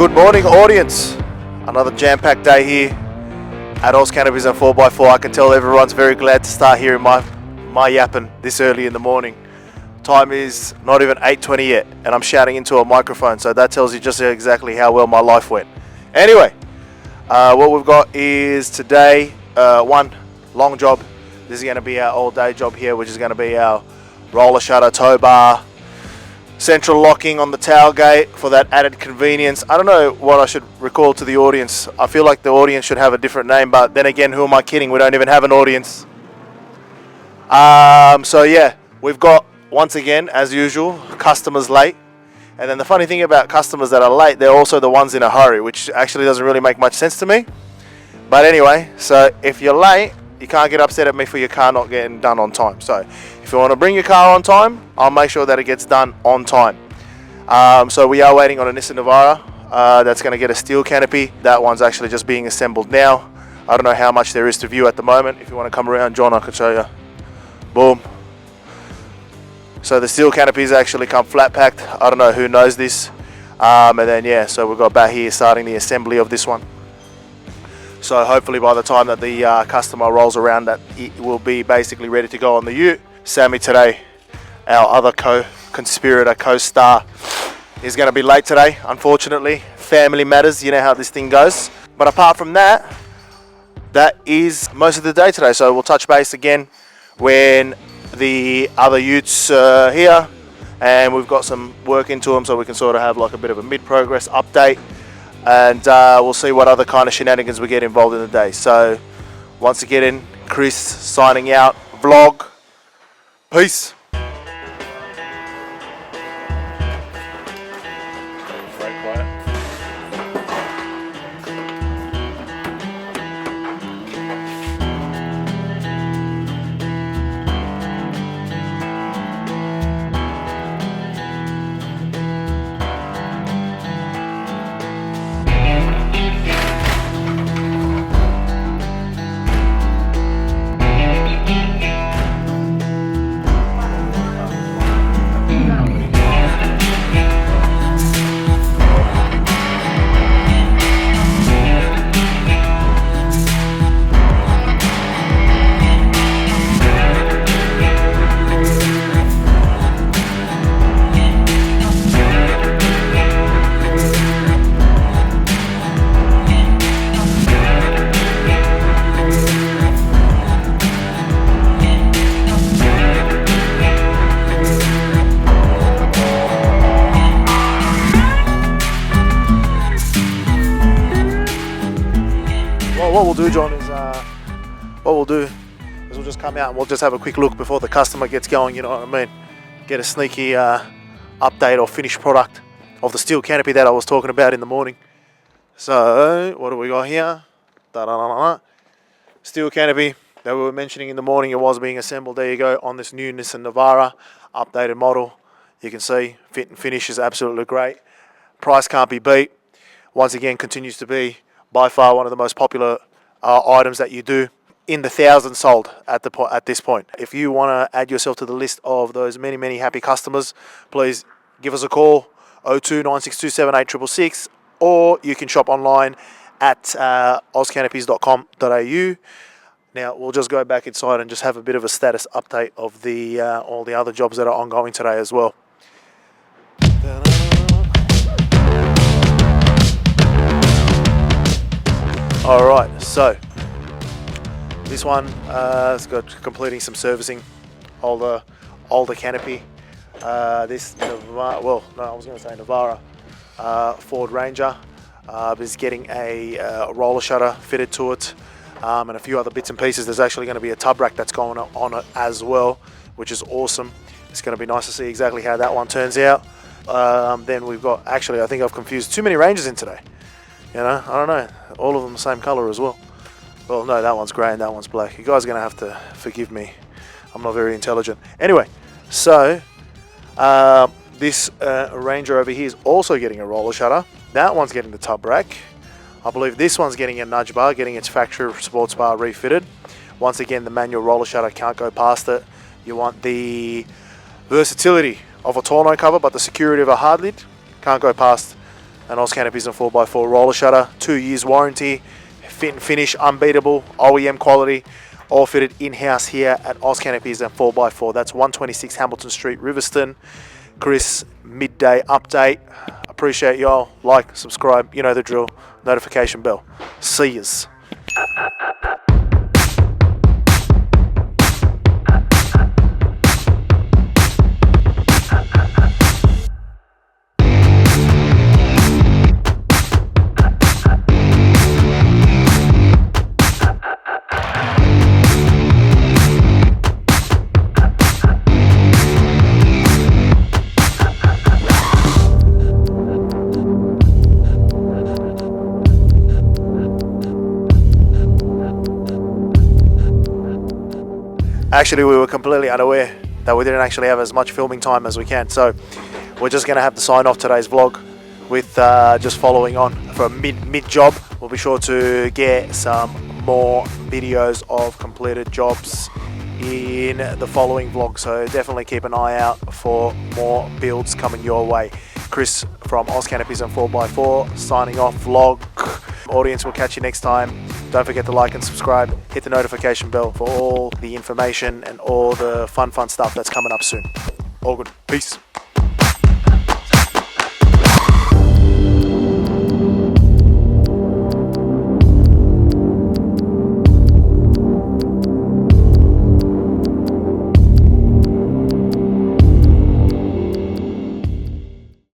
Good morning, audience. Another jam-packed day here at Oz Canopies and 4x4. I can tell everyone's very glad to start hearing my yapping this early in the morning. Time is not even 8:20 yet, and I'm shouting into a microphone, so that tells you just exactly how well my life went. Anyway, what we've got is today one long job. This is going to be our all-day job here, which is going to be our roller shutter, tow bar, central locking on the tailgate for that added convenience. I don't know what I should recall to the audience. I feel like the audience should have a different name, but then again, who am I kidding? We don't even have an audience. So yeah, we've got, once again, as usual, customers late. And then the funny thing about customers that are late, they're also the ones in a hurry, which actually doesn't really make much sense to me. But anyway, so if you're late, you can't get upset at me for your car not getting done on time. So if you want to bring your car on time, I'll make sure that it gets done on time. So we are waiting on a Nissan Navara that's going to get a steel canopy. That one's actually just being assembled now. I don't know how much there is to view at the moment. If you want to come around, John, I can show you. Boom. So the steel canopies actually come flat packed. I don't know who knows this. And then yeah, so we've got back here starting the assembly of this one. So hopefully by the time that the customer rolls around, that it will be basically ready to go on the ute. Sammy today, our other co-conspirator, co-star, is going to be late today, unfortunately. Family matters, you know how this thing goes. But apart from that, that is most of the day today. So we'll touch base again when the other utes are here and we've got some work into them, so we can sort of have like a bit of a mid-progress update. And we'll see what other kind of shenanigans we get involved in the day. So once again, Chris signing out. Vlog. Peace. Very quiet. What we'll do, John, is we'll just come out and we'll just have a quick look before the customer gets going, you know what I mean? Get a sneaky update or finished product of the steel canopy that I was talking about in the morning. So, what do we got here? Da-da-da-da-da. Steel canopy that we were mentioning in the morning, it was being assembled. There you go, on this new Nissan Navara, updated model. You can see, fit and finish is absolutely great. Price can't be beat. Once again, continues to be by far one of the most popular items that you do. In the thousands sold at this point. If you want to add yourself to the list of those many, many happy customers, please give us a call, 02 962 78666, or you can shop online at ozcanopies.com.au. Now, we'll just go back inside and just have a bit of a status update of the all the other jobs that are ongoing today as well. Alright, so this one has got completing some servicing, older canopy. This Navara, well, no, I was going to say Navara, Ford Ranger, is getting a roller shutter fitted to it, and a few other bits and pieces. There's actually going to be a tub rack that's going on it as well, which is awesome. It's going to be nice to see exactly how that one turns out. Then we've got, actually, I think I've confused too many Rangers in today. You know, I don't know, all of them the same colour as well. Well, no, that one's grey and that one's black. You guys are going to have to forgive me. I'm not very intelligent. Anyway, so this Ranger over here is also getting a roller shutter. That one's getting the tub rack. I believe this one's getting a nudge bar, getting its factory sports bar refitted. Once again, the manual roller shutter can't go past it. You want the versatility of a tonneau cover, but the security of a hard lid. Can't go past an Oz Canopies and 4x4 roller shutter, 2 years warranty, fit and finish unbeatable, OEM quality, all fitted in-house here at Oz Canopies and 4x4. That's 126 Hamilton Street, Riverstone. Chris, midday update. Appreciate y'all. Like, subscribe, you know the drill. Notification bell. See yous. Actually, we were completely unaware that we didn't actually have as much filming time as we can, so we're just going to have to sign off today's vlog with just following on for a mid job. We'll be sure to get some more videos of completed jobs in the following vlog, so definitely keep an eye out for more builds coming your way. Chris from Oz Canopies and 4x4 signing off vlog. Audience, we'll catch you next time. Don't forget to like and subscribe, hit the notification bell for all the information and all the fun stuff that's coming up soon. All good. Peace.